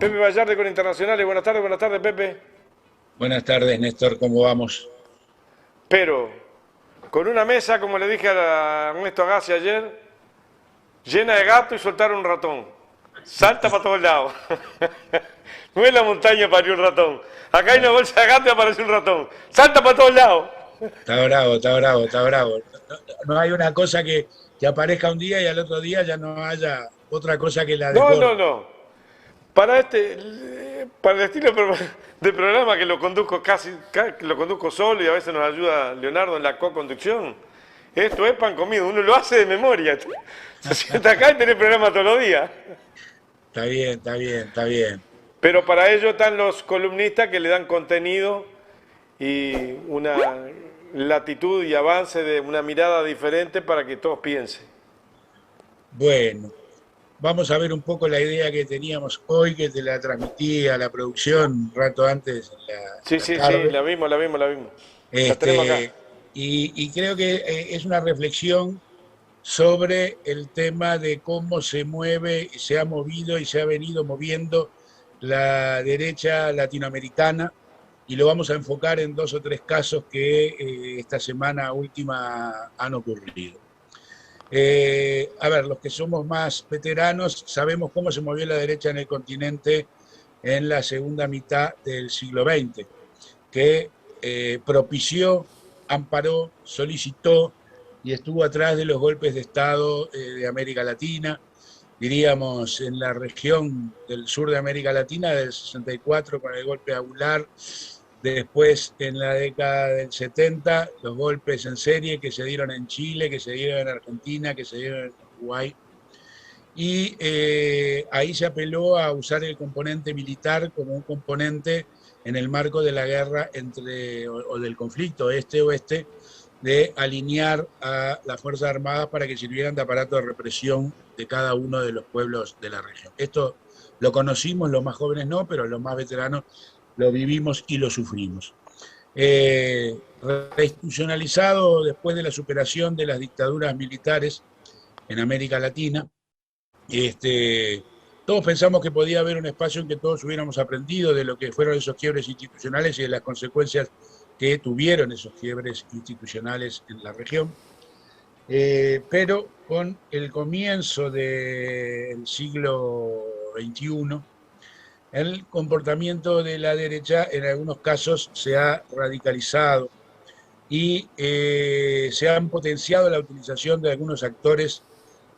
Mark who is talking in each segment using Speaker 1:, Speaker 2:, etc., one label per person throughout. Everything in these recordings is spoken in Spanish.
Speaker 1: Pepe Vallarde con Internacionales. Buenas tardes, Pepe.
Speaker 2: Buenas tardes, Néstor, ¿cómo vamos?
Speaker 1: Pero, con una mesa, como le dije a Ernesto Agassi ayer, llena de gato y soltar un ratón. Salta para todos lados. No es la montaña para un ratón. Acá hay una bolsa de gato y aparece un ratón. Salta para todos lados.
Speaker 2: Está bravo, está bravo, está bravo. No hay una cosa que aparezca un día y al otro día ya no haya otra cosa que la
Speaker 1: No, no,
Speaker 2: desborde.
Speaker 1: no. Para el estilo de programa que lo conduzco que lo conduzco solo y a veces nos ayuda Leonardo en la co-conducción, esto es pan comido, uno lo hace de memoria. Se sienta acá y tiene programa todos los días.
Speaker 2: Está bien, está bien, está bien.
Speaker 1: Pero para ello están los columnistas que le dan contenido y una latitud y avance de una mirada diferente para que todos piensen.
Speaker 2: Bueno, vamos a ver un poco la idea que teníamos hoy, que te la transmití a la producción un rato antes, en
Speaker 1: Sí,
Speaker 2: la
Speaker 1: sí, sí,
Speaker 2: tarde.
Speaker 1: la vimos. La tenemos acá.
Speaker 2: Este, y creo que es una reflexión sobre el tema de cómo se mueve, se ha movido y se ha venido moviendo la derecha latinoamericana, y lo vamos a enfocar en dos o tres casos que esta semana última han ocurrido. A ver, los que somos más veteranos sabemos cómo se movió la derecha en el continente en la segunda mitad del siglo XX, que propició, amparó, solicitó y estuvo atrás de los golpes de Estado de América Latina, diríamos en la región del sur de América Latina del 64 con el golpe de Aguilar, después en la década del 70 los golpes en serie que se dieron en Chile, que se dieron en Argentina, que se dieron en Uruguay, y ahí se apeló a usar el componente militar como un componente en el marco de la guerra o del conflicto este-oeste, de alinear a las Fuerzas Armadas para que sirvieran de aparato de represión de cada uno de los pueblos de la región. Esto lo conocimos, los más jóvenes no, pero los más veteranos lo vivimos y lo sufrimos. Reinstitucionalizado después de la superación de las dictaduras militares en América Latina, todos pensamos que podía haber un espacio en que todos hubiéramos aprendido de lo que fueron esos quiebres institucionales y de las consecuencias que tuvieron esos quiebres institucionales en la región. Pero con el comienzo del siglo XXI, el comportamiento de la derecha en algunos casos se ha radicalizado y se han potenciado la utilización de algunos actores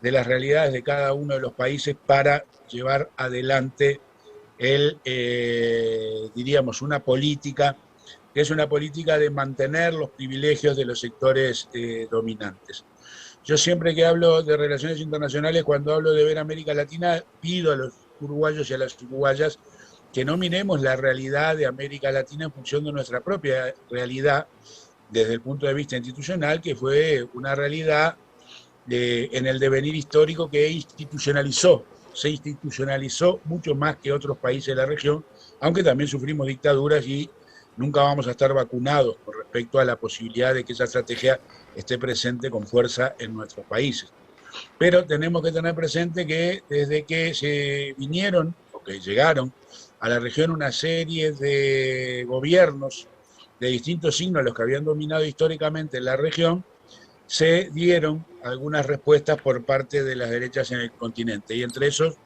Speaker 2: de las realidades de cada uno de los países para llevar adelante diríamos, una política que es una política de mantener los privilegios de los sectores dominantes. Yo siempre que hablo de relaciones internacionales, cuando hablo de ver América Latina, pido a los uruguayos y a las uruguayas que no miremos la realidad de América Latina en función de nuestra propia realidad desde el punto de vista institucional, que fue una realidad en el devenir histórico que se institucionalizó mucho más que otros países de la región, aunque también sufrimos dictaduras y nunca vamos a estar vacunados con respecto a la posibilidad de que esa estrategia esté presente con fuerza en nuestros países. Pero tenemos que tener presente que desde que se vinieron o que llegaron a la región una serie de gobiernos de distintos signos, los que habían dominado históricamente la región, se dieron algunas respuestas por parte de las derechas en el continente. Y entre esos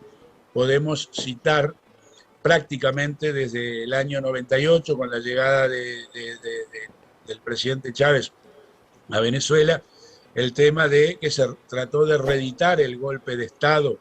Speaker 2: podemos citar prácticamente desde el año 98, con la llegada del presidente Chávez a Venezuela, el tema de que se trató de reeditar el golpe de Estado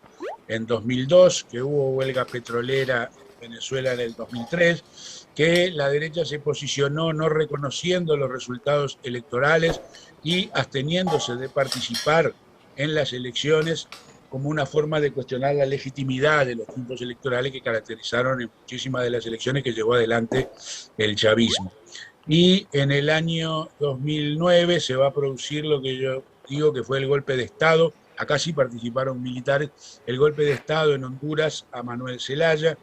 Speaker 2: en 2002, que hubo huelga petrolera en Venezuela en el 2003, que la derecha se posicionó no reconociendo los resultados electorales y absteniéndose de participar en las elecciones como una forma de cuestionar la legitimidad de los tiempos electorales que caracterizaron en muchísimas de las elecciones que llevó adelante el chavismo. Y en el año 2009 se va a producir lo que yo digo que fue el golpe de Estado. Acá sí participaron militares, el golpe de Estado en Honduras a Manuel Zelaya,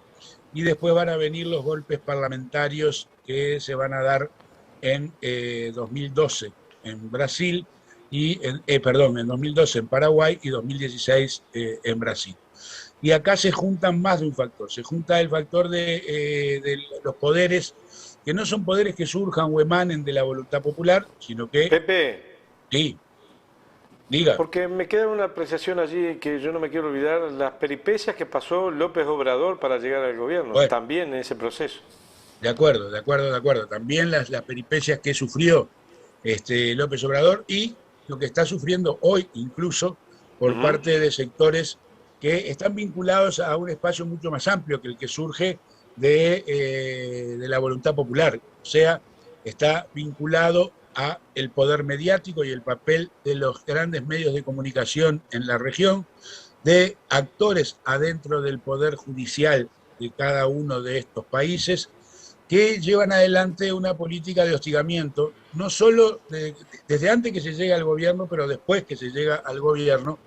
Speaker 2: y después van a venir los golpes parlamentarios que se van a dar en 2012 en Brasil, en 2012 en Paraguay y 2016 en Brasil. Y acá se juntan más de un factor. Se junta el factor de los poderes, que no son poderes que surjan o emanen de la voluntad popular, sino que,
Speaker 1: Pepe,
Speaker 2: sí, diga,
Speaker 1: porque me queda una apreciación allí que yo no me quiero olvidar, las peripecias que pasó López Obrador para llegar al gobierno,
Speaker 2: bueno,
Speaker 1: también en ese proceso.
Speaker 2: de acuerdo, de acuerdo, de acuerdo. También las peripecias que sufrió López Obrador y lo que está sufriendo hoy incluso por
Speaker 1: Ujú.
Speaker 2: parte de sectores que están vinculados a un espacio mucho más amplio que el que surge de la voluntad popular. O sea, está vinculado a el poder mediático y el papel de los grandes medios de comunicación en la región, de actores adentro del poder judicial de cada uno de estos países que llevan adelante una política de hostigamiento, no solo desde antes que se llegue al gobierno, pero después que se llega al gobierno,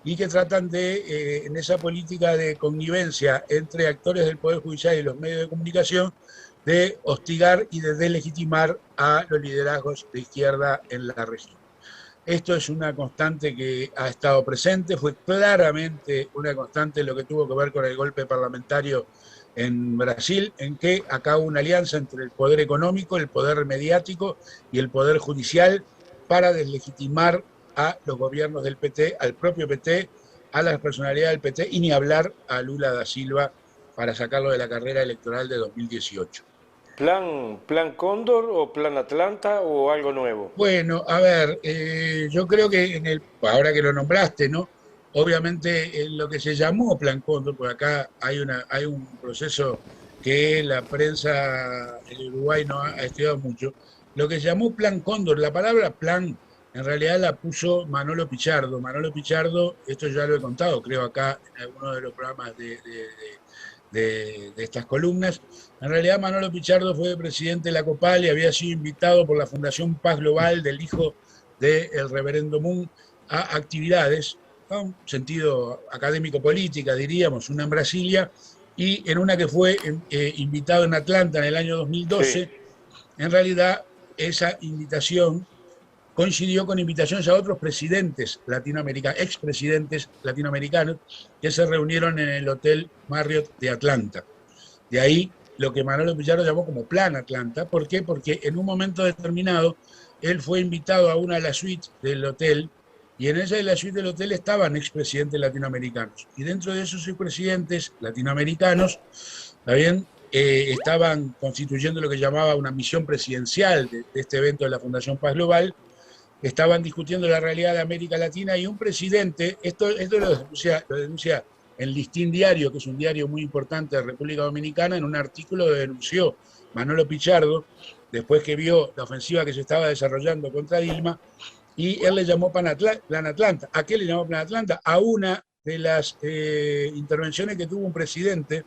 Speaker 2: y que tratan de, en esa política de connivencia entre actores del Poder Judicial y los medios de comunicación, de hostigar y de delegitimar a los liderazgos de izquierda en la región. Esto es una constante que ha estado presente, fue claramente una constante en lo que tuvo que ver con el golpe parlamentario en Brasil, en que acá hubo una alianza entre el poder económico, el poder mediático y el poder judicial para deslegitimar a los gobiernos del PT, al propio PT, a las personalidades del PT y ni hablar a Lula da Silva para sacarlo de la carrera electoral de 2018.
Speaker 1: ¿Plan Cóndor o Plan Atlanta o algo nuevo?
Speaker 2: Bueno, a ver, yo creo que ahora que lo nombraste, ¿no? Obviamente en lo que se llamó Plan Cóndor, por acá hay un proceso que la prensa en Uruguay no ha estudiado mucho. Lo que se llamó Plan Cóndor, la palabra plan en realidad la puso Manolo Pichardo. Manolo Pichardo, esto ya lo he contado, creo acá en alguno de los programas de estas columnas. En realidad Manolo Pichardo fue presidente de la COPAL y había sido invitado por la Fundación Paz Global del hijo del reverendo Moon a actividades, a un sentido académico-política, diríamos, una en Brasilia y en una que fue invitado en Atlanta en el año
Speaker 1: Sí.
Speaker 2: 2012. En realidad esa invitación coincidió con invitaciones a otros presidentes latinoamericanos, expresidentes latinoamericanos, que se reunieron en el Hotel Marriott de Atlanta. De ahí lo que Manolo Pichardo llamó como Plan Atlanta. ¿Por qué? Porque en un momento determinado él fue invitado a una de las suites del hotel y en esa de las suites del hotel estaban expresidentes latinoamericanos. Y dentro de esos expresidentes latinoamericanos, también estaban constituyendo lo que llamaba una misión presidencial de este evento de la Fundación Paz Global, estaban discutiendo la realidad de América Latina y un presidente, esto lo denuncia en Listín Diario, que es un diario muy importante de República Dominicana, en un artículo que denunció Manolo Pichardo, después que vio la ofensiva que se estaba desarrollando contra Dilma, y él le llamó Plan Atlanta. ¿A qué le llamó Plan Atlanta? A una de las intervenciones que tuvo un presidente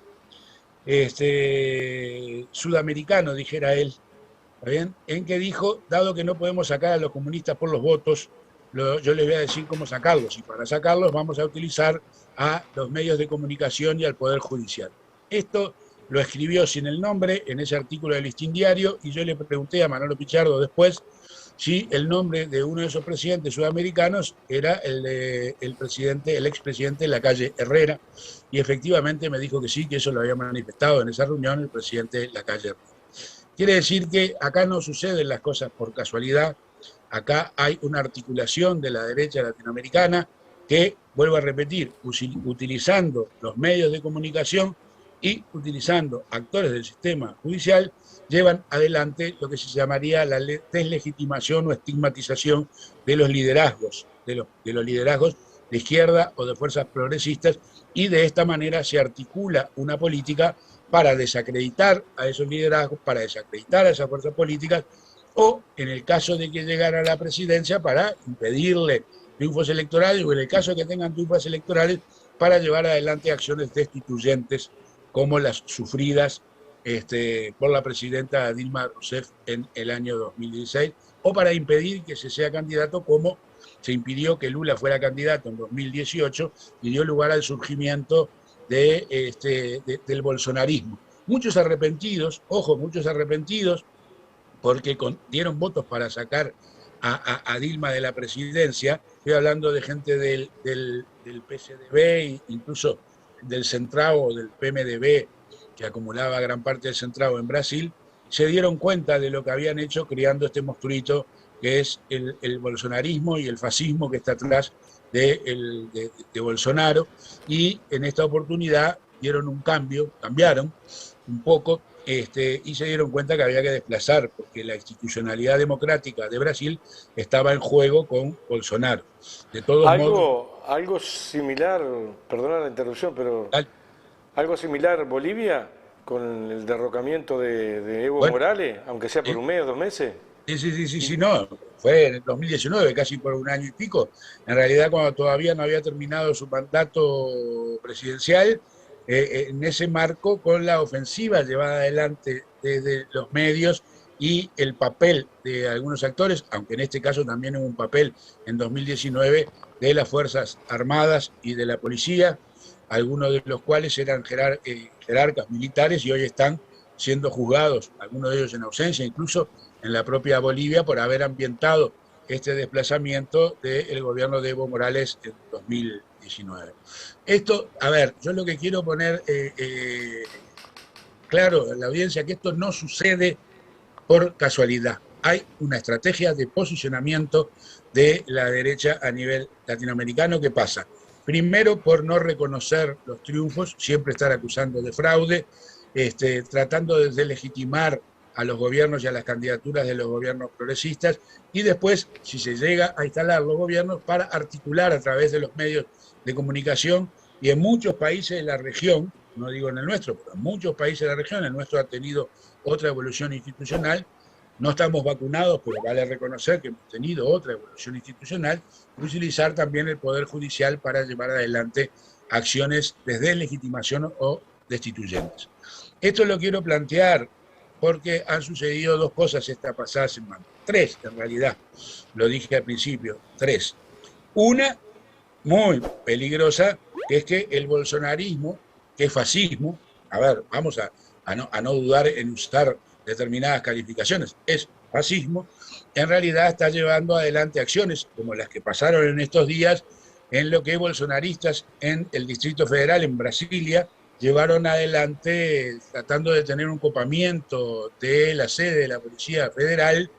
Speaker 2: sudamericano, dijera él, ¿está bien? En que dijo, dado que no podemos sacar a los comunistas por los votos, yo les voy a decir cómo sacarlos, y para sacarlos vamos a utilizar a los medios de comunicación y al Poder Judicial. Esto lo escribió sin el nombre en ese artículo del Listín Diario, y yo le pregunté a Manolo Pichardo después si el nombre de uno de esos presidentes sudamericanos era el expresidente Lacalle Herrera, y efectivamente me dijo que sí, que eso lo había manifestado en esa reunión el presidente Lacalle Herrera. Quiere decir que acá no suceden las cosas por casualidad, acá hay una articulación de la derecha latinoamericana que, vuelvo a repetir, utilizando los medios de comunicación y utilizando actores del sistema judicial, llevan adelante lo que se llamaría la deslegitimación o estigmatización de los liderazgos, de los liderazgos de izquierda o de fuerzas progresistas, y de esta manera se articula una política para desacreditar a esos liderazgos, para desacreditar a esas fuerzas políticas, o en el caso de que llegara a la presidencia, para impedirle triunfos electorales, o en el caso de que tengan triunfos electorales, para llevar adelante acciones destituyentes como las sufridas por la presidenta Dilma Rousseff en el año 2016, o para impedir que se sea candidato, como se impidió que Lula fuera candidato en 2018 y dio lugar al surgimiento del bolsonarismo. Muchos arrepentidos, ojo, muchos arrepentidos, porque dieron votos para sacar a Dilma de la presidencia. Estoy hablando de gente del PSDB, incluso del Centrao, del PMDB, que acumulaba gran parte del Centrao en Brasil, se dieron cuenta de lo que habían hecho creando este monstruito que es el bolsonarismo y el fascismo que está atrás de Bolsonaro, y en esta oportunidad dieron un cambio, cambiaron un poco, y se dieron cuenta que había que desplazar, porque la institucionalidad democrática de Brasil estaba en juego con Bolsonaro. De todos modos,
Speaker 1: Algo similar, perdona la interrupción, pero
Speaker 2: tal,
Speaker 1: algo similar Bolivia con el derrocamiento de Evo
Speaker 2: bueno,
Speaker 1: Morales, aunque sea por
Speaker 2: eh,
Speaker 1: un mes, 2 meses.
Speaker 2: sí, no, fue en el 2019, casi por un año y pico. En realidad, cuando todavía no había terminado su mandato presidencial, en ese marco, con la ofensiva llevada adelante desde los medios y el papel de algunos actores, aunque en este caso también hubo un papel en 2019 de las Fuerzas Armadas y de la policía, algunos de los cuales eran jerarcas militares y hoy están siendo juzgados, algunos de ellos en ausencia, incluso en la propia Bolivia, por haber ambientado este desplazamiento del gobierno de Evo Morales en 2019. Esto, a ver, yo lo que quiero poner claro a la audiencia, que esto no sucede por casualidad. Hay una estrategia de posicionamiento de la derecha a nivel latinoamericano que pasa, primero, por no reconocer los triunfos, siempre estar acusando de fraude, tratando de deslegitimar a los gobiernos y a las candidaturas de los gobiernos progresistas, y después, si se llega a instalar los gobiernos, para articular a través de los medios de comunicación, y en muchos países de la región, no digo en el nuestro, pero en muchos países de la región, el nuestro ha tenido otra evolución institucional, no estamos vacunados, pero vale reconocer que hemos tenido otra evolución institucional, utilizar también el Poder Judicial para llevar adelante acciones de deslegitimación o destituyentes. Esto lo quiero plantear porque han sucedido dos cosas esta pasada semana. Tres, en realidad, lo dije al principio, tres. Una, muy peligrosa, que es que el bolsonarismo, que es fascismo, a ver, vamos a no dudar en usar determinadas calificaciones, es fascismo, en realidad está llevando adelante acciones como las que pasaron en estos días, en lo que bolsonaristas en el Distrito Federal, en Brasilia, llevaron adelante tratando de tener un copamiento de la sede de la Policía Federal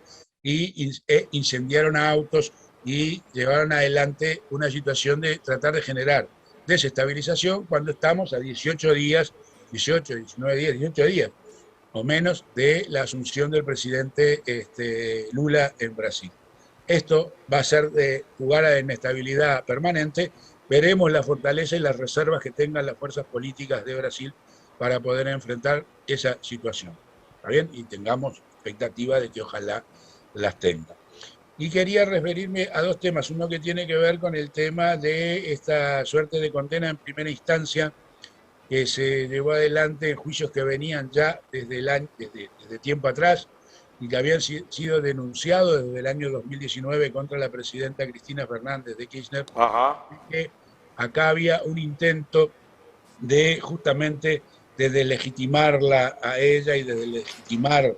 Speaker 2: y incendiaron autos y llevaron adelante una situación de tratar de generar desestabilización cuando estamos a 18 días, 18, 19 días, 18 días o menos de la asunción del presidente Lula en Brasil. Esto va a ser de jugar a la inestabilidad permanente. Veremos la fortaleza y las reservas que tengan las fuerzas políticas de Brasil para poder enfrentar esa situación. ¿Está bien? Y tengamos expectativa de que ojalá las tenga. Y quería referirme a dos temas. Uno que tiene que ver con el tema de esta suerte de condena en primera instancia que se llevó adelante en juicios que venían ya desde tiempo atrás y que habían sido denunciados desde el año 2019 contra la presidenta Cristina Fernández de Kirchner.
Speaker 1: Ajá.
Speaker 2: Que acá había un intento de justamente de deslegitimarla a ella y de deslegitimar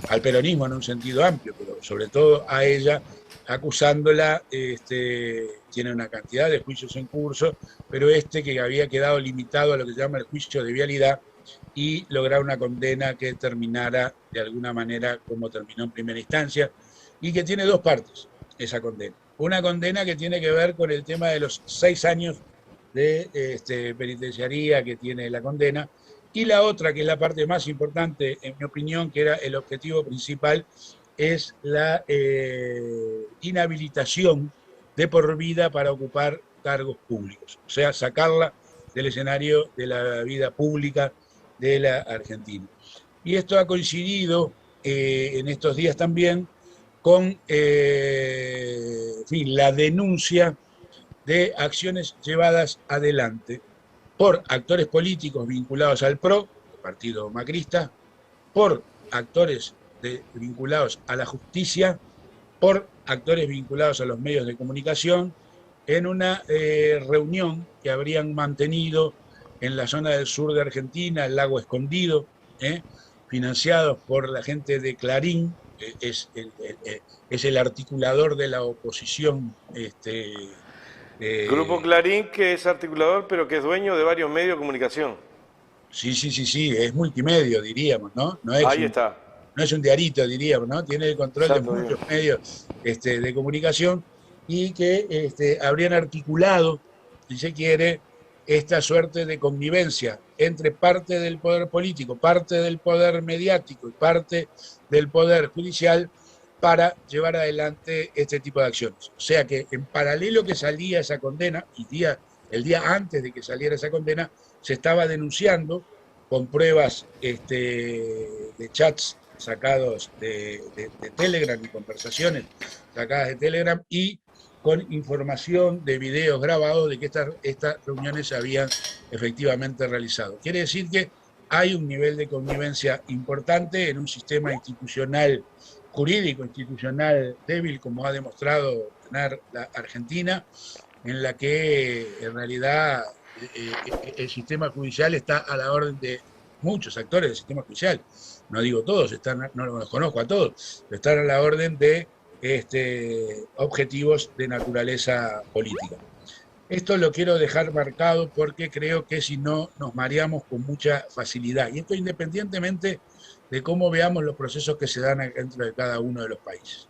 Speaker 2: al peronismo en un sentido amplio, pero sobre todo a ella, acusándola, tiene una cantidad de juicios en curso, pero que había quedado limitado a lo que se llama el juicio de vialidad y lograr una condena que terminara de alguna manera como terminó en primera instancia, y que tiene dos partes esa condena. Una condena que tiene que ver con el tema de los 6 años de penitenciaría que tiene la condena, y la otra, que es la parte más importante, en mi opinión, que era el objetivo principal, es la inhabilitación de por vida para ocupar cargos públicos, o sea, sacarla del escenario de la vida pública de la Argentina. Y esto ha coincidido en estos días también con la denuncia de acciones llevadas adelante por actores políticos vinculados al PRO, el partido macrista, por actores vinculados a la justicia, por actores vinculados a los medios de comunicación, en una reunión que habrían mantenido en la zona del sur de Argentina, el Lago Escondido, financiados por la gente de Clarín, es el articulador de la oposición
Speaker 1: Grupo
Speaker 2: Eh,
Speaker 1: Clarín, que es articulador, pero que es dueño de varios medios de comunicación.
Speaker 2: sí, sí, sí, sí, es multimedio, diríamos, ¿no?
Speaker 1: Ahí está.
Speaker 2: No es un diarito, diríamos, ¿no? Tiene el control de
Speaker 1: Exacto, bien.
Speaker 2: muchos medios de comunicación y que habrían articulado, si se quiere, esta suerte de convivencia entre parte del poder político, parte del poder mediático y parte del poder judicial para llevar adelante este tipo de acciones. O sea que en paralelo que salía esa condena, el día antes de que saliera esa condena, se estaba denunciando con pruebas de chats sacados de Telegram y conversaciones sacadas de Telegram y con información de videos grabados de que estas reuniones se habían efectivamente realizado. Quiere decir que hay un nivel de convivencia importante en un sistema institucional, jurídico institucional débil, como ha demostrado tener la Argentina, en la que en realidad el sistema judicial está a la orden de muchos actores del sistema judicial. No digo todos, no los conozco a todos, pero están a la orden de objetivos de naturaleza política. Esto lo quiero dejar marcado porque creo que si no nos mareamos con mucha facilidad. Y esto independientemente de cómo veamos los procesos que se dan dentro de cada uno de los países.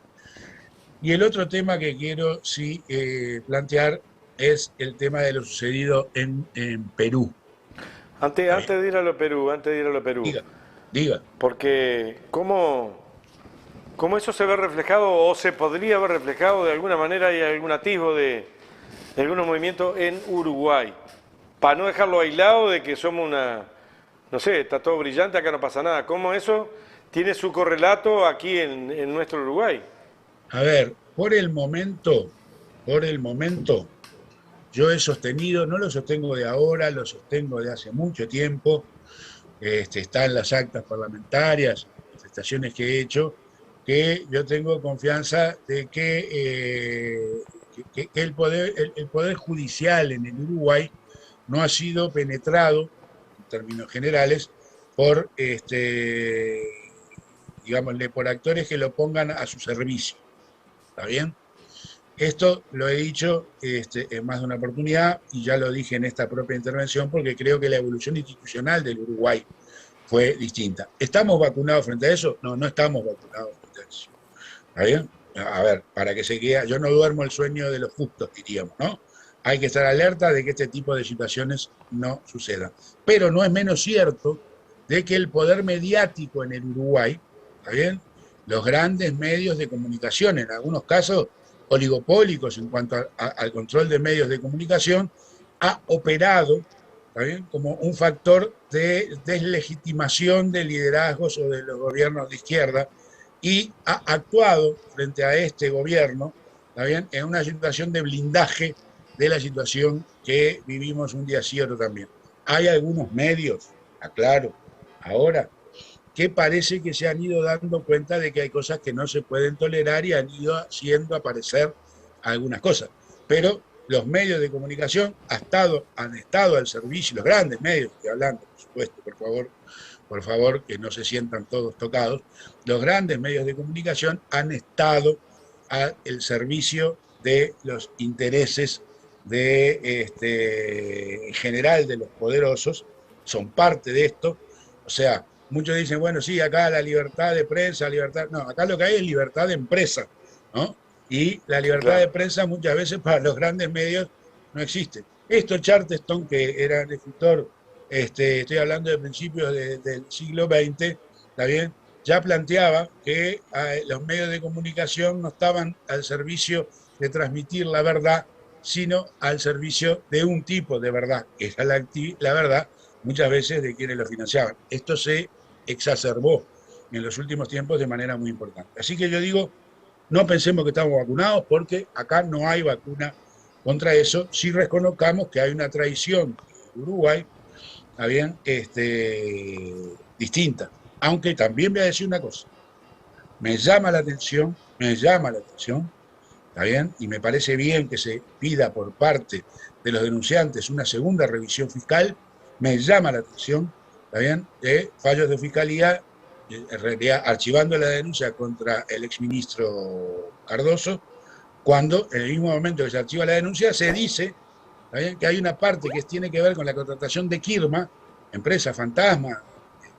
Speaker 2: Y el otro tema que quiero sí plantear es el tema de lo sucedido en Perú. ¿Está bien?
Speaker 1: Antes de ir a lo Perú, antes de ir a lo Perú,
Speaker 2: Diga, diga.
Speaker 1: porque ¿cómo eso se ve reflejado o se podría haber reflejado de alguna manera y algún atisbo de algunos movimientos en Uruguay? Para no dejarlo aislado de que somos no sé, está todo brillante, acá no pasa nada. ¿Cómo eso tiene su correlato aquí en nuestro Uruguay?
Speaker 2: A ver, por el momento, yo he sostenido, no lo sostengo de ahora, lo sostengo de hace mucho tiempo, está en las actas parlamentarias, manifestaciones que he hecho, que yo tengo confianza de que el poder judicial en el Uruguay no ha sido penetrado, en términos generales, por, digámosle, por actores que lo pongan a su servicio. ¿Está bien? Esto lo he dicho en más de una oportunidad y ya lo dije en esta propia intervención porque creo que la evolución institucional del Uruguay fue distinta. ¿Estamos vacunados frente a eso? No, no estamos vacunados frente a eso. ¿Está bien? A ver, para que se quede, yo no duermo el sueño de los justos, diríamos, ¿no? Hay que estar alerta de que este tipo de situaciones no sucedan. Pero no es menos cierto de que el poder mediático en el Uruguay, ¿está bien? Los grandes medios de comunicación, en algunos casos oligopólicos en cuanto al control de medios de comunicación, ha operado, ¿está bien?, como un factor de deslegitimación de liderazgos o de los gobiernos de izquierda y ha actuado frente a este gobierno, ¿está bien?, en una situación de blindaje de la situación que vivimos un día sí otro también. Hay algunos medios, aclaro, ahora, que parece que se han ido dando cuenta de que hay cosas que no se pueden tolerar y han ido haciendo aparecer algunas cosas. Pero los medios de comunicación han estado al servicio, los grandes medios, estoy hablando, por supuesto, por favor, que no se sientan todos tocados, los grandes medios de comunicación han estado al servicio de los intereses en general de los poderosos, son parte de esto, o sea, muchos dicen, bueno, sí, acá la libertad de prensa, libertad. No, acá lo que hay es libertad de empresa, ¿no? Y la libertad de
Speaker 1: Claro.
Speaker 2: prensa muchas veces para los grandes medios no existe. Esto, Charleston, que era el escritor, estoy hablando de principios del siglo XX, ¿está bien? Ya planteaba que los medios de comunicación no estaban al servicio de transmitir la verdad, sino al servicio de un tipo de verdad, que era la verdad muchas veces de quienes lo financiaban. Esto se exacerbó en los últimos tiempos de manera muy importante. Así que yo digo, no pensemos que estamos vacunados porque acá no hay vacuna contra eso. Sí reconozcamos que hay una traición en Uruguay, ¿está bien? Distinta. Aunque también voy a decir una cosa. Me llama la atención, ¿está bien? Y me parece bien que se pida por parte de los denunciantes una segunda revisión fiscal. Me llama la atención, ¿está bien?, de fallos de fiscalía, en realidad archivando la denuncia contra el exministro Cardoso, cuando en el mismo momento que se archiva la denuncia se dice, ¿está bien?, que hay una parte que tiene que ver con la contratación de Kirma, empresa fantasma,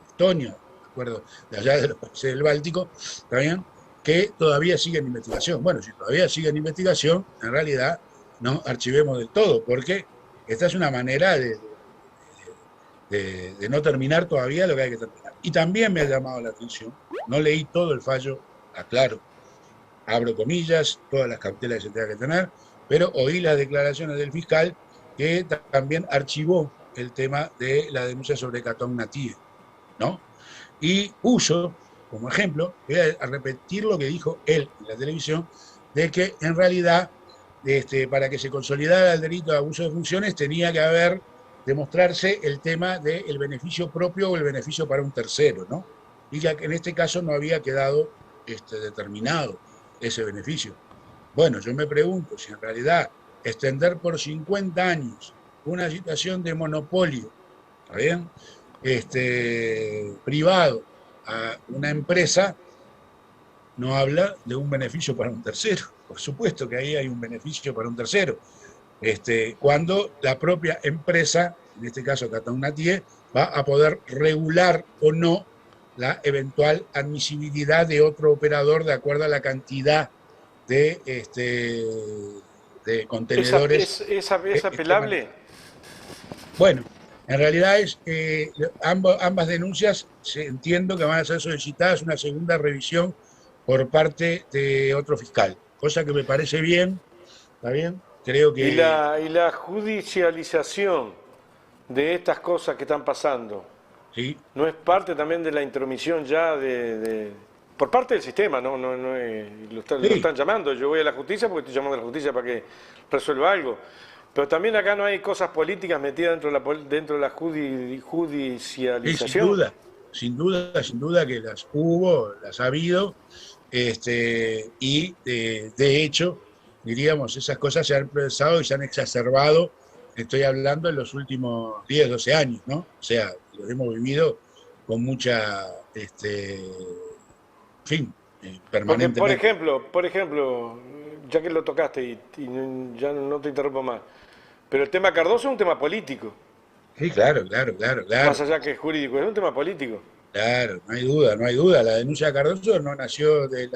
Speaker 2: Estonia, de acuerdo, de allá de los países del Báltico, ¿está bien?, que todavía sigue en investigación. Bueno, si todavía sigue en investigación, en realidad no archivemos del todo, porque esta es una manera de no terminar todavía lo que hay que terminar. Y también me ha llamado la atención, no leí todo el fallo, aclaro, abro comillas, todas las cautelas que se tenga que tener, pero oí las declaraciones del fiscal que también archivó el tema de la denuncia sobre Catón Natie, ¿no? Y puso, como ejemplo, voy a repetir lo que dijo él en la televisión, de que en realidad, para que se consolidara el delito de abuso de funciones, tenía que demostrarse el tema del beneficio propio o el beneficio para un tercero, ¿no? Y que en este caso no había quedado determinado ese beneficio. Bueno, yo me pregunto si en realidad extender por 50 años una situación de monopolio, ¿está bien?, privado a una empresa, no habla de un beneficio para un tercero. Por supuesto que ahí hay un beneficio para un tercero. Cuando la propia empresa, en este caso Catón Natie, va a poder regular o no la eventual admisibilidad de otro operador de acuerdo a la cantidad de contenedores.
Speaker 1: ¿Es apelable?
Speaker 2: Bueno, en realidad ambas denuncias entiendo que van a ser solicitadas una segunda revisión por parte de otro fiscal, cosa que me parece bien, ¿está bien? Creo que...
Speaker 1: ¿Y la judicialización de estas cosas que están pasando,
Speaker 2: ¿sí?,
Speaker 1: no es parte también de la intromisión ya por parte del sistema? ¿No? Lo están llamando, yo voy a la justicia porque estoy llamando a la justicia para que resuelva algo. Pero también acá no hay cosas políticas metidas dentro de la judicialización.
Speaker 2: Sí, sin duda que las hubo, las ha habido, y de hecho, diríamos, esas cosas se han progresado y se han exacerbado, estoy hablando en los últimos 10, 12 años, ¿no? O sea, lo hemos vivido con mucha, permanentemente.
Speaker 1: Por ejemplo, ya que lo tocaste y ya no te interrumpo más, pero el tema Cardoso es un tema político.
Speaker 2: Sí, claro.
Speaker 1: Más allá que es jurídico, es un tema político.
Speaker 2: Claro, no hay duda. La denuncia de Cardoso no nació de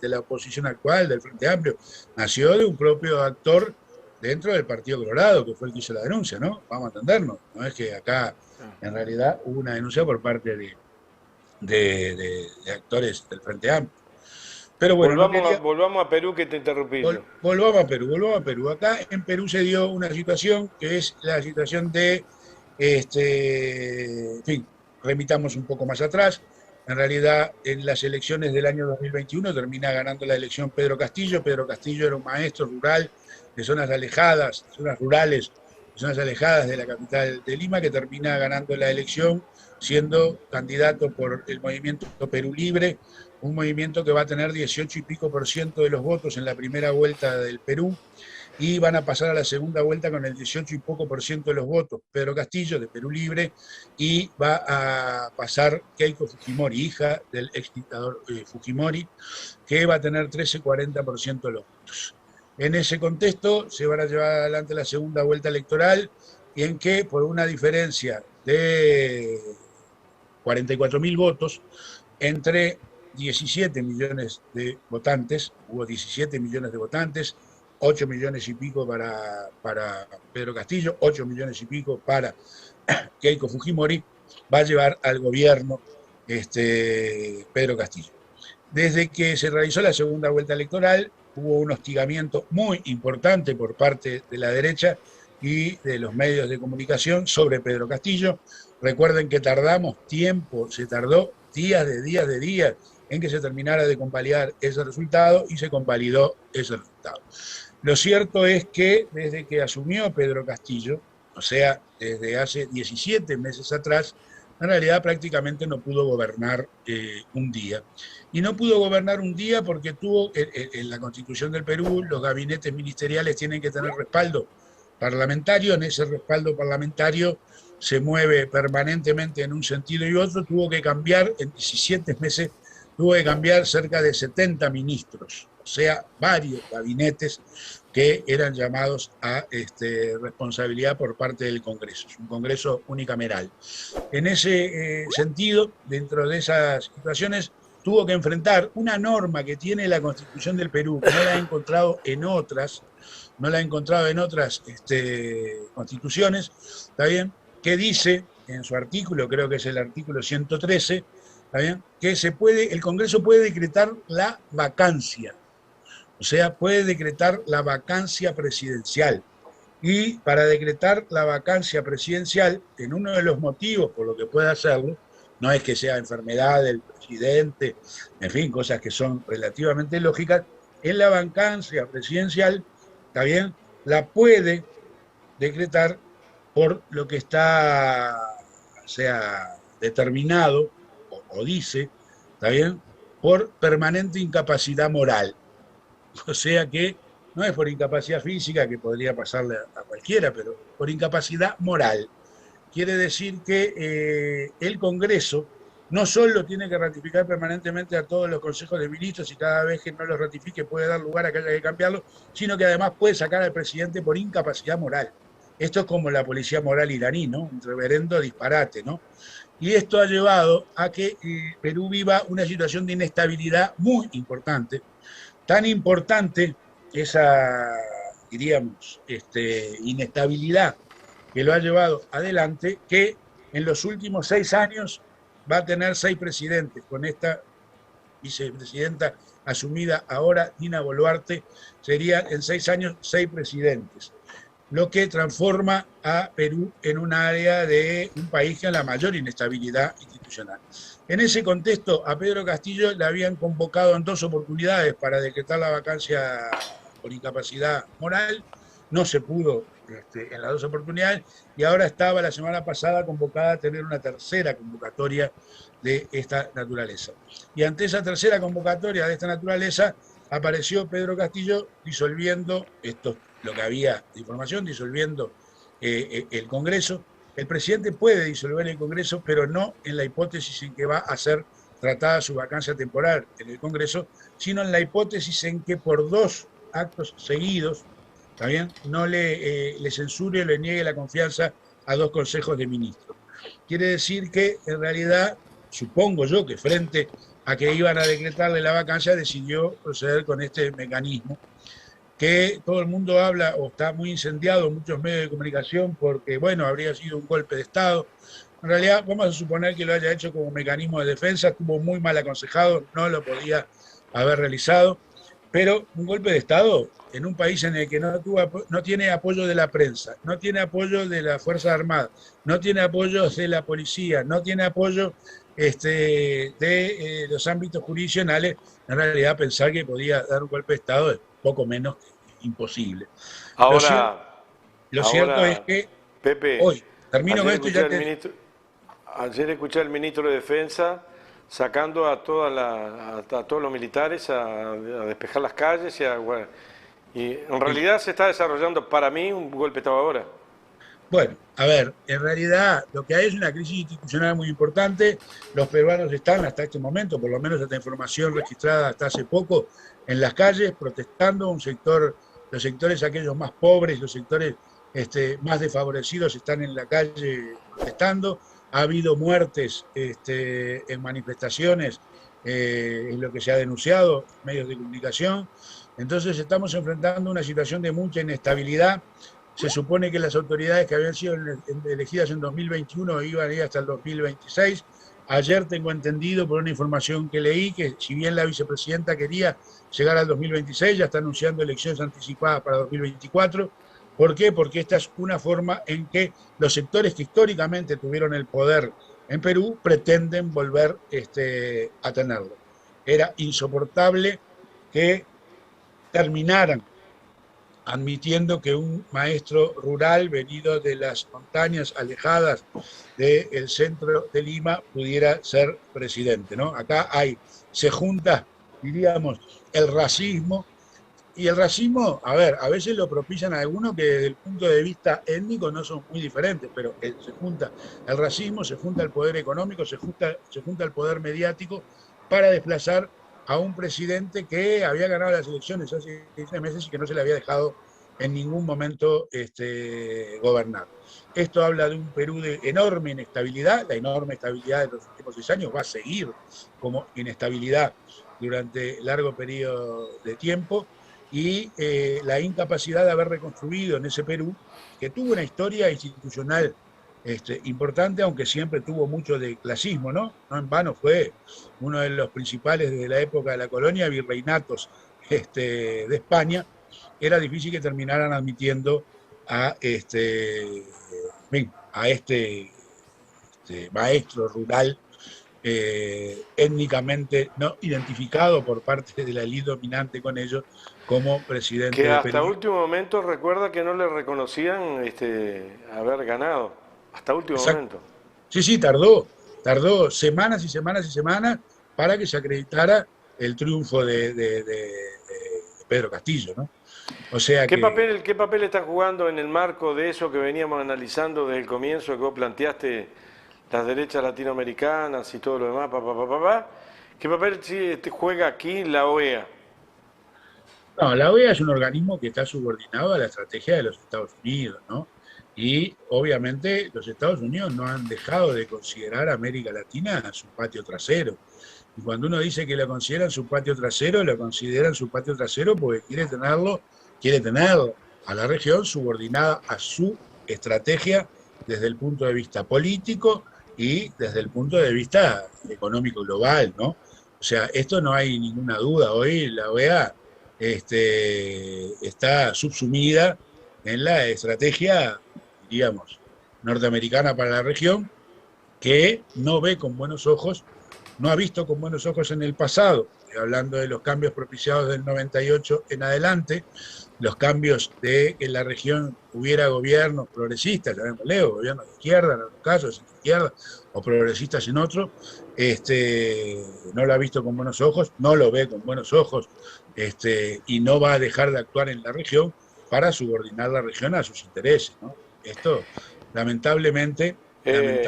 Speaker 2: la oposición actual, del Frente Amplio, nació de un propio actor dentro del Partido Colorado, que fue el que hizo la denuncia, ¿no? Vamos a entendernos. No es que acá, en realidad, hubo una denuncia por parte de actores del Frente Amplio. Pero bueno,
Speaker 1: volvamos a Perú, que te interrumpí.
Speaker 2: Volvamos a Perú. Acá en Perú se dio una situación que es la situación de, en fin, remitamos un poco más atrás. En realidad, en las elecciones del año 2021 termina ganando la elección Pedro Castillo. Pedro Castillo era un maestro rural de zonas alejadas, zonas rurales, zonas alejadas de la capital de Lima, que termina ganando la elección siendo candidato por el movimiento Perú Libre, un movimiento que va a tener 18 y pico % de los votos en la primera vuelta del Perú, y van a pasar a la segunda vuelta con el 18 y poco % de los votos Pedro Castillo, de Perú Libre, y va a pasar Keiko Fujimori, hija del ex dictador Fujimori, que va a tener 13-40% de los votos. En ese contexto se van a llevar adelante la segunda vuelta electoral, y en que por una diferencia de 44.000 votos entre 17 millones de votantes, hubo 17 millones de votantes, 8 millones y pico para Pedro Castillo, 8 millones y pico para Keiko Fujimori, va a llevar al gobierno Pedro Castillo. Desde que se realizó la segunda vuelta electoral, hubo un hostigamiento muy importante por parte de la derecha y de los medios de comunicación sobre Pedro Castillo. Recuerden que tardamos tiempo, se tardó días en que se terminara de convalidar ese resultado, y se convalidó ese resultado. Lo cierto es que desde que asumió Pedro Castillo, o sea, desde hace 17 meses atrás, en realidad prácticamente no pudo gobernar un día. Y no pudo gobernar un día porque tuvo, en la Constitución del Perú, los gabinetes ministeriales tienen que tener respaldo parlamentario. En ese respaldo parlamentario se mueve permanentemente en un sentido y otro. Tuvo que cambiar, en 17 meses, tuvo que cambiar cerca de 70 ministros, o sea, varios gabinetes que eran llamados a responsabilidad por parte del Congreso. Es un Congreso unicameral. En ese sentido, dentro de esas situaciones, tuvo que enfrentar una norma que tiene la Constitución del Perú, que no la ha encontrado en otras, no la ha encontrado en otras constituciones, ¿está bien? Que dice en su artículo, creo que es el artículo 113, ¿está bien? Que el Congreso puede decretar la vacancia, o sea, puede decretar la vacancia presidencial. Y para decretar la vacancia presidencial, en uno de los motivos por lo que puede hacerlo, no es que sea enfermedad del presidente, en fin, cosas que son relativamente lógicas, en la vacancia presidencial, ¿está bien? La puede decretar por lo que está, o sea, determinado, o dice, ¿está bien? Por permanente incapacidad moral. O sea que no es por incapacidad física, que podría pasarle a cualquiera, pero por incapacidad moral. Quiere decir que el Congreso no solo tiene que ratificar permanentemente a todos los consejos de ministros y cada vez que no los ratifique puede dar lugar a que haya que cambiarlo, sino que además puede sacar al presidente por incapacidad moral. Esto es como la policía moral iraní, ¿no? Un reverendo disparate, ¿no? Y esto ha llevado a que Perú viva una situación de inestabilidad muy importante, tan importante esa, diríamos, inestabilidad que lo ha llevado adelante, que en los últimos 6 años va a tener 6 presidentes. Con esta vicepresidenta asumida ahora, Dina Boluarte, serían en 6 años 6 presidentes, lo que transforma a Perú en un área de un país con la mayor inestabilidad institucional. En ese contexto, a Pedro Castillo le habían convocado en 2 oportunidades para decretar la vacancia por incapacidad moral, no se pudo en las 2 oportunidades, y ahora estaba la semana pasada convocada a tener una tercera convocatoria de esta naturaleza. Y ante esa tercera convocatoria de esta naturaleza, apareció Pedro Castillo disolviendo, esto lo que había de información, disolviendo el Congreso. El presidente puede disolver el Congreso, pero no en la hipótesis en que va a ser tratada su vacancia temporal en el Congreso, sino en la hipótesis en que por 2 actos seguidos, ¿está bien?, no le censure o le niegue la confianza a 2 consejos de ministros. Quiere decir que, en realidad, supongo yo que frente a que iban a decretarle la vacancia, decidió proceder con este mecanismo, que todo el mundo habla o está muy incendiado en muchos medios de comunicación porque, bueno, habría sido un golpe de Estado. En realidad, vamos a suponer que lo haya hecho como mecanismo de defensa, estuvo muy mal aconsejado, no lo podía haber realizado, pero un golpe de Estado en un país en el que no tiene apoyo de la prensa, no tiene apoyo de las Fuerzas Armadas, no tiene apoyo de la policía, no tiene apoyo de los ámbitos jurisdiccionales, en realidad pensar que podía dar un golpe de Estado es poco menos que imposible.
Speaker 1: Ahora,
Speaker 2: Lo cierto es que
Speaker 1: Pepe,
Speaker 2: hoy, termino con esto y ya
Speaker 1: ayer escuché al ministro de Defensa sacando a todos los militares a despejar las calles y en realidad se está desarrollando para mí un golpe de Estado ahora.
Speaker 2: Bueno, a ver, en realidad lo que hay es una crisis institucional muy importante. Los peruanos están hasta este momento, por lo menos esta información registrada hasta hace poco, en las calles protestando. Los sectores aquellos más pobres, los sectores más desfavorecidos están en la calle protestando. Ha habido muertes en manifestaciones, es lo que se ha denunciado en medios de comunicación. Entonces estamos enfrentando una situación de mucha inestabilidad. Se supone que las autoridades que habían sido elegidas en 2021 iban a ir hasta el 2026. Ayer tengo entendido por una información que leí que si bien la vicepresidenta quería llegar al 2026, ya está anunciando elecciones anticipadas para 2024. ¿Por qué? Porque esta es una forma en que los sectores que históricamente tuvieron el poder en Perú pretenden volver a tenerlo. Era insoportable que terminaran admitiendo que un maestro rural venido de las montañas alejadas del centro de Lima pudiera ser presidente, ¿no? Acá se junta, diríamos, el racismo, y el racismo, a ver, a veces lo propician a algunos que desde el punto de vista étnico no son muy diferentes, pero se junta el racismo, se junta el poder económico, se junta el poder mediático para desplazar a un presidente que había ganado las elecciones hace 6 meses y que no se le había dejado en ningún momento gobernar. Esto habla de un Perú de enorme inestabilidad, la enorme estabilidad de los últimos 6 años va a seguir como inestabilidad durante largo periodo de tiempo, y la incapacidad de haber reconstruido en ese Perú, que tuvo una historia institucional importante, aunque siempre tuvo mucho de clasismo, ¿no? No en vano fue uno de los principales desde la época de la colonia, virreinatos de España. Era difícil que terminaran admitiendo a este maestro rural étnicamente no identificado por parte de la élite dominante con ellos como presidente
Speaker 1: Que
Speaker 2: de
Speaker 1: hasta
Speaker 2: Perú.
Speaker 1: último momento recuerda que no le reconocían haber ganado. Hasta último
Speaker 2: Exacto.
Speaker 1: momento.
Speaker 2: Sí, sí, tardó semanas y semanas y semanas para que se acreditara el triunfo de Pedro Castillo, ¿no? O sea que,
Speaker 1: Qué papel está jugando en el marco de eso que veníamos analizando desde el comienzo, que vos planteaste las derechas latinoamericanas y todo lo demás, ¿Qué papel sí, juega aquí la OEA?
Speaker 2: no, la OEA es un organismo que está subordinado a la estrategia de los Estados Unidos, ¿no? Y obviamente los Estados Unidos no han dejado de considerar a América Latina su patio trasero. Y cuando uno dice que lo consideran su patio trasero, lo consideran su patio trasero porque quiere tener a la región subordinada a su estrategia desde el punto de vista político y desde el punto de vista económico global, ¿no? O sea, esto no hay ninguna duda. Hoy la OEA está subsumida en la estrategia, diríamos, norteamericana para la región, que no ve con buenos ojos, no ha visto con buenos ojos en el pasado, hablando de los cambios propiciados del 98 en adelante, los cambios de que en la región hubiera gobiernos progresistas, llamémosle, o gobiernos de izquierda en algunos casos, de centro izquierda, o progresistas en otros, no lo ha visto con buenos ojos, no lo ve con buenos ojos, y no va a dejar de actuar en la región para subordinar la región a sus intereses, ¿no? Esto, lamentablemente,
Speaker 1: Eh,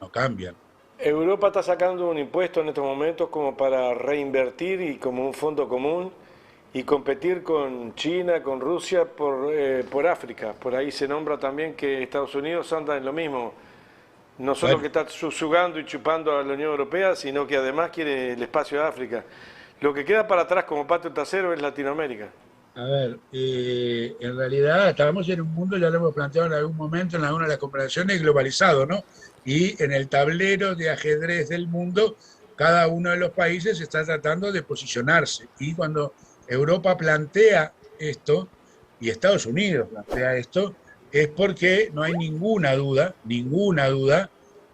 Speaker 2: no cambia.
Speaker 1: Europa está sacando un impuesto en estos momentos como para reinvertir y como un fondo común y competir con China, con Rusia por África. Por ahí se nombra también que Estados Unidos anda en lo mismo. No solo
Speaker 2: Bueno,
Speaker 1: que está sugando y chupando a la Unión Europea, sino que además quiere el espacio de África. Lo que queda para atrás como patio trasero es Latinoamérica.
Speaker 2: a ver, en realidad estamos en un mundo, ya lo hemos planteado en algún momento en alguna de las conversaciones, globalizado, ¿no? Y en el tablero de ajedrez del mundo, cada uno de los países está tratando de posicionarse. Y cuando Europa plantea esto, y Estados Unidos plantea esto, es porque no hay ninguna duda,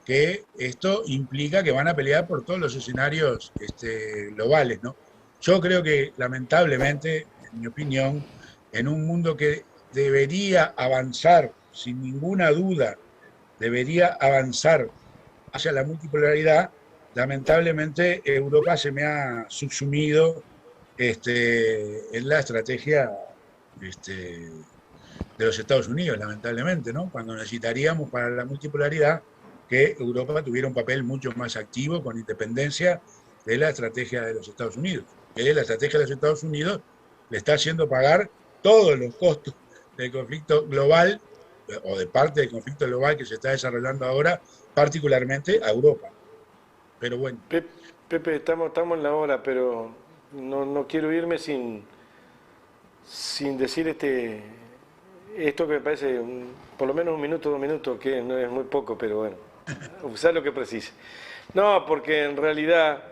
Speaker 2: que esto implica que van a pelear por todos los escenarios globales, ¿no? Yo creo que lamentablemente, en mi opinión, en un mundo que debería avanzar, sin ninguna duda, debería avanzar hacia la multipolaridad, lamentablemente Europa se me ha subsumido en la estrategia de los Estados Unidos, lamentablemente, ¿no? Cuando necesitaríamos para la multipolaridad que Europa tuviera un papel mucho más activo, con independencia de la estrategia de los Estados Unidos. Que la estrategia de los Estados Unidos le está haciendo pagar todos los costos del conflicto global, o de parte del conflicto global que se está desarrollando ahora, particularmente a Europa. Pero bueno.
Speaker 1: Pepe, estamos en la hora, pero no quiero irme sin decir esto que me parece por lo menos un minuto, 2 minutos, que no es muy poco, pero bueno, usar lo que precise. No, porque en realidad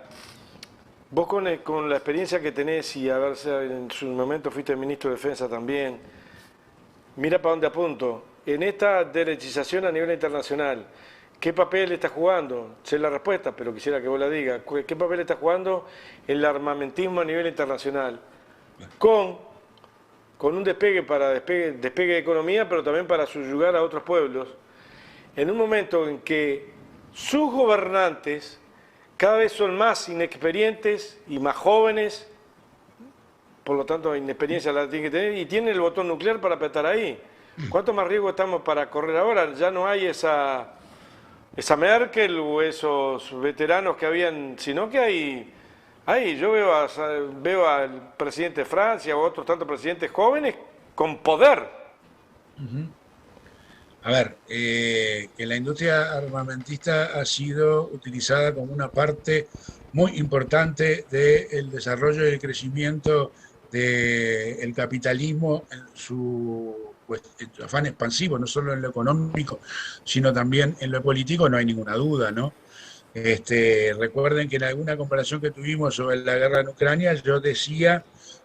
Speaker 1: vos con la experiencia que tenés y en su momento fuiste ministro de Defensa también, mira para dónde apunto. En esta derechización a nivel internacional, ¿qué papel está jugando? Sé la respuesta, pero quisiera que vos la digas. ¿Qué papel está jugando el armamentismo a nivel internacional? Con, con un despegue de economía, pero también para subyugar a otros pueblos, en un momento en que sus gobernantes cada vez son más inexperientes y más jóvenes, por lo tanto inexperiencia la tienen que tener, y tienen el botón nuclear para apretar ahí. ¿Cuánto más riesgo estamos para correr ahora? Ya no hay esa Merkel o esos veteranos que habían, sino que yo veo al presidente de Francia o otros tantos presidentes jóvenes con poder.
Speaker 2: Ujú. A ver, que la industria armamentista ha sido utilizada como una parte muy importante del desarrollo y el crecimiento del capitalismo en su, pues, en su afán expansivo, no solo en lo económico, sino también en lo político, no hay ninguna duda, ¿no? Recuerden que en alguna comparación que tuvimos sobre la guerra en Ucrania, yo decía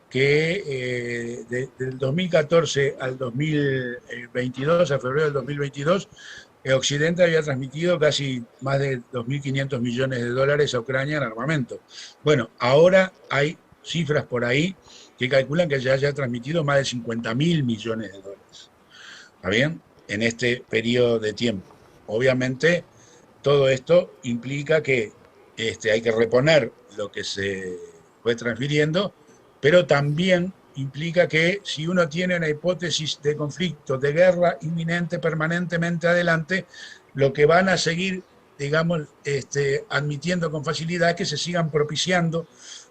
Speaker 2: que del 2014 al 2022, a febrero del 2022, Occidente había transmitido casi más de 2.500 millones de dólares a Ucrania en armamento. Bueno, ahora hay cifras por ahí que calculan que ya haya transmitido más de 50.000 millones de dólares. ¿Está bien? En este periodo de tiempo. Obviamente, todo esto implica que hay que reponer lo que se fue transfiriendo, pero también implica que si uno tiene una hipótesis de conflicto, de guerra inminente permanentemente adelante, lo que van a seguir, digamos, admitiendo con facilidad es que se sigan propiciando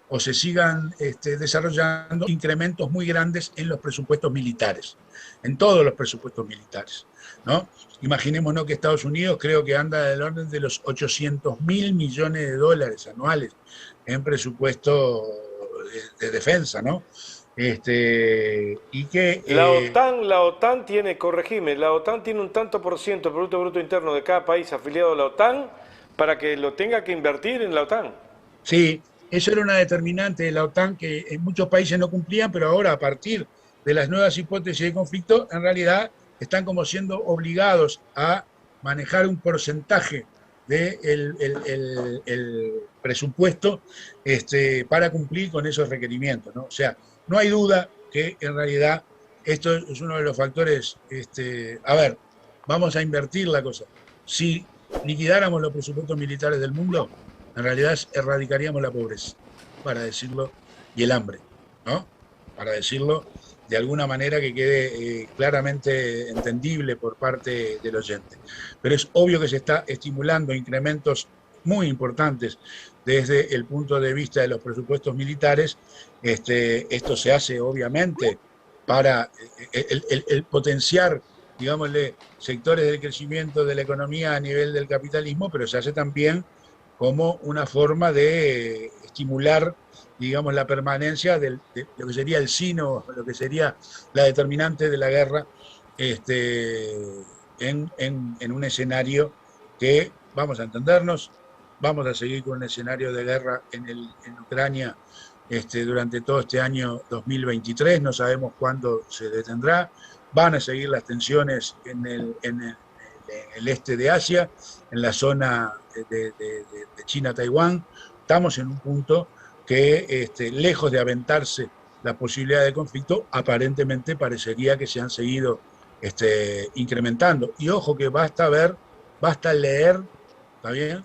Speaker 2: o se sigan desarrollando incrementos muy grandes en los presupuestos militares, en todos los presupuestos militares, ¿no? Imaginémonos que Estados Unidos creo que anda del orden de los 800.000 millones de dólares anuales en presupuesto de defensa, ¿no? Y que
Speaker 1: La OTAN tiene, corregime, la OTAN tiene un tanto por ciento del Producto Bruto Interno de cada país afiliado a la OTAN para que lo tenga que invertir en la OTAN.
Speaker 2: sí, eso era una determinante de la OTAN que en muchos países no cumplían, pero ahora a partir de las nuevas hipótesis de conflicto, en realidad están como siendo obligados a manejar un porcentaje del el presupuesto para cumplir con esos requerimientos, ¿no? O sea, no hay duda que en realidad esto es uno de los factores, a ver, vamos a invertir la cosa. Si liquidáramos los presupuestos militares del mundo, en realidad erradicaríamos la pobreza, para decirlo, y el hambre, ¿no? Para decirlo de alguna manera que quede claramente entendible por parte del oyente. Pero es obvio que se está estimulando incrementos muy importantes desde el punto de vista de los presupuestos militares. Esto se hace obviamente para el potenciar, digámosle, sectores del crecimiento de la economía a nivel del capitalismo, pero se hace también como una forma de estimular, digamos, la permanencia de lo que sería el sino, lo que sería la determinante de la guerra, en un escenario que, vamos a entendernos, vamos a seguir con un escenario de guerra en Ucrania durante todo este año 2023, no sabemos cuándo se detendrá, van a seguir las tensiones en el este de Asia, en la zona de China-Taiwán. Estamos en un punto que, lejos de aventarse la posibilidad de conflicto, aparentemente parecería que se han seguido incrementando. Y ojo que basta leer, ¿está bien?,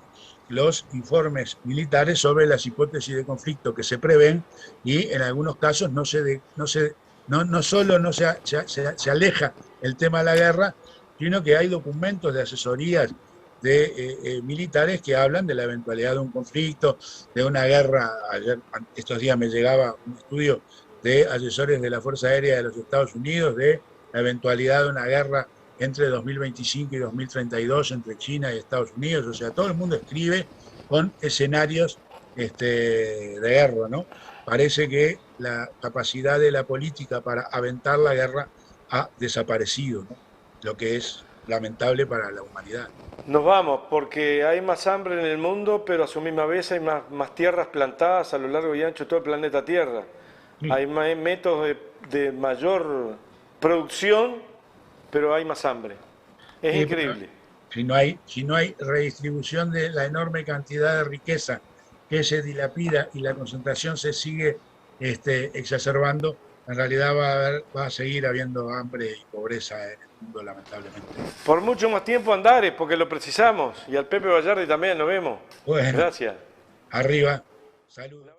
Speaker 2: los informes militares sobre las hipótesis de conflicto que se prevén, y en algunos casos no solo no se aleja el tema de la guerra, sino que hay documentos de asesorías de militares que hablan de la eventualidad de un conflicto, de una guerra. Estos días me llegaba un estudio de asesores de la Fuerza Aérea de los Estados Unidos de la eventualidad de una guerra entre 2025 y 2032 entre China y Estados Unidos. O sea, todo el mundo escribe con escenarios de guerra, ¿no? Parece que la capacidad de la política para aventar la guerra ha desaparecido, ¿no? Lo que es lamentable para la humanidad.
Speaker 1: Nos vamos porque hay más hambre en el mundo, pero a su misma vez hay más tierras plantadas a lo largo y ancho de todo el planeta Tierra.
Speaker 2: Sí.
Speaker 1: Hay métodos de mayor producción, pero hay más hambre. Es increíble.
Speaker 2: Si no hay redistribución de la enorme cantidad de riqueza que se dilapida y la concentración se sigue exacerbando, en realidad va a seguir habiendo hambre y pobreza en el mundo, lamentablemente.
Speaker 1: Por mucho más tiempo Andares, porque lo precisamos. Y al Pepe Vallardi también, nos vemos.
Speaker 2: Bueno,
Speaker 1: Gracias.
Speaker 2: arriba. Saludos.